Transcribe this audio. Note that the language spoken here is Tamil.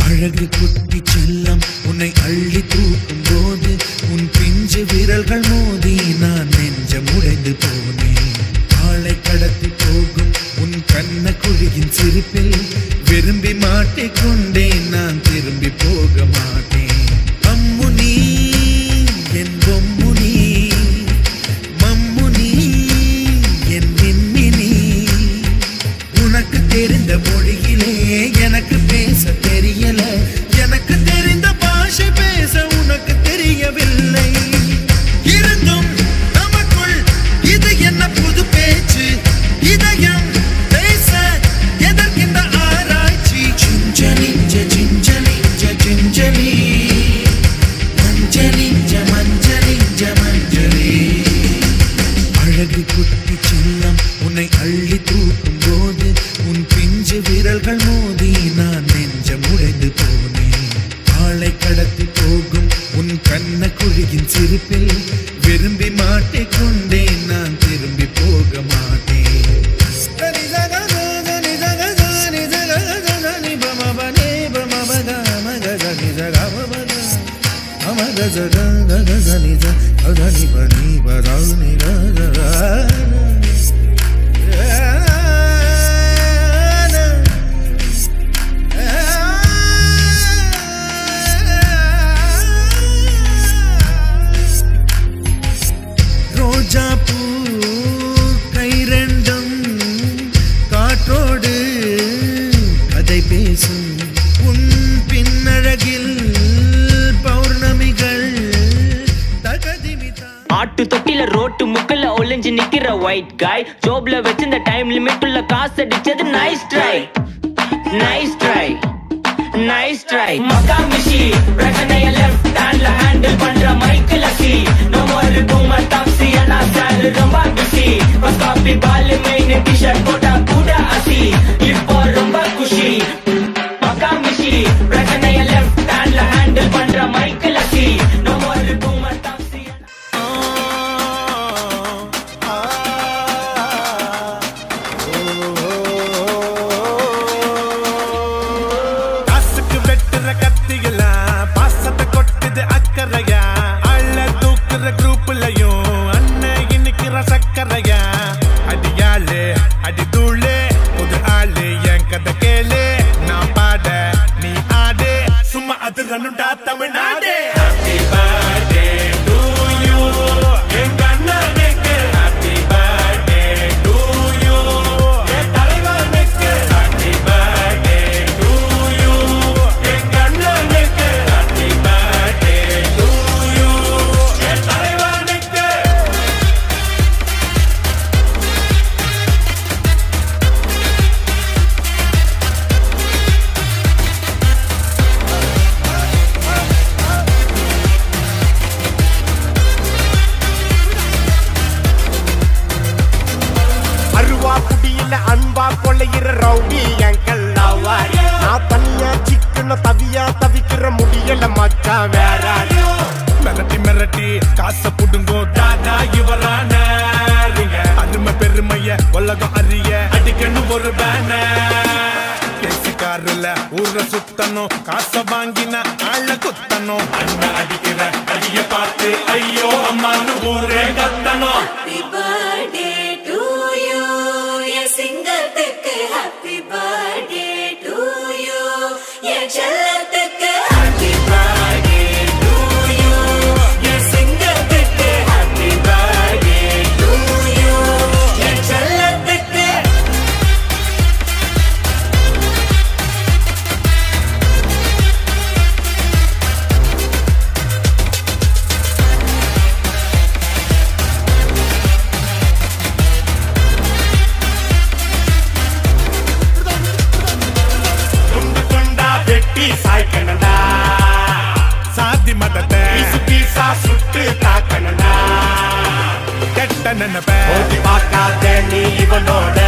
அழகு குட்டி செல்லம் உன்னை அள்ளி தூக்கும் போது உன் பிஞ்சு விரல்கள் மோதி நான் நெஞ்சம் உடைந்து போனேன். ஆளை கடத்தி போகும் உன் கண்ண குழியின் சிரிப்பில் விரும்பி மாட்டிக்கொண்டேன். நான் திரும்பி போக மாட்டேன். அம்முனி என் பொம்முனி, மம்முனி என் மின்மினி, உனக்கு தெரிந்த மொழியிலே எனக்கு பேச தெரியல, எனக்கு தெரிந்த பாஷை பேச உனக்கு தெரியவில்லை. இருந்தும் நமக்குள் இது என்ன புது பேச்சு, இதயம் பேச எதற்கின்ற ஆராய்ச்சி. சிஞ்சலிஞ்ச சிஞ்சலிஞ்ச சிஞ்சலி, மஞ்சளிஞ்ச மஞ்சளிஞ்ச மஞ்சளி. அழகு குட்டி செல்லம் உன்னை அள்ளி தூக்கும் போது உன் பிஞ்சு விரல்கள் மோதி நான் நெஞ்சம் உடைந்து போனேன். ஆளை கடத்தி போகும் உன் கண்ண குழியின் சிரிப்பில் விரும்பி மாட்டிக்கொண்டேன். நான் திரும்பி போக மாட்டேன். ரோஜா பூ கை ரெண்டும் காற்றோடு கதை பேசும் உன் பின்னழகில் பௌர்ணமிகள் தகதிமிதா. ஆட்டு தொட்டில ரோட்டு முக்கல ஒளிஞ்சு நிக்கிற ஒயிட் காய், ஜோப்ல வச்சிருந்த டைம் லிமிட் உள்ள காசு அடிச்சது nice try, nice try, nice try. மக்கா மிஷி பிரச்சனைய லெஃப்ட் ஹேண்ட்ல ஹேண்டில் பண்ற மைக்கேல் அசி, நோ மோர் பூமர் டாக்ஸி அண்ணா சார் ரொம்ப பிஸி. பஸ் காபி பால் மெயின் டி-ஷர்ட் போட்டா கூட அசி, இப்போ ரொம்ப குஷி. மக்கா மிஷி பிரச்சனைய லெஃப்ட் ஹேண்ட்ல ஹேண்டில் பண்ற மைக்கேல் அசி, no more boomer taxi. Tamil Nadu Happy birthday to you, எங்க அண்ணனுக்கு Happy birthday to you, என் தலைவனுக்கு Happy birthday to you, எங்க அண்ணனுக்கு Happy birthday to you, என் தலைவனுக்கு. அன்பா கொள்ளையிற ரவுடி எங்கள் லவ்வர், நான் தனியா சிக்கன தவியா தவிக்கிற முடியல மச்சான் வேற. மிரட்டி மிரட்டி காசை புடுங்கோ தாதா இவரான, அருமை பெருமைய உலகம் அறிய அடிக்கணும் ஒரு பேனர். பேசிக்காருல ஊரை சுத்தணும், காசை வாங்கின ஆள குத்தணும். அண்ணன் அடிக்கிற அடிய பார்த்து ஐயோ அம்மானு ஊரே கத்தணும். சிங்கத்துக்கு ஹாப்பி பர்த்டே டு யூ, என் செல்லத்துக்கு ஹாப்பி பர்த்டே டு யூ, என் சிங்கத்துக்கு ஹாப்பி பர்த்டே டு யூ, என் செல்லத்துக்கு. சாதி மதத்தை பீசா சுட்டு தாக்கணும்டா. கெட்ட நினைப்ப பார்க்காத நீ இவனோட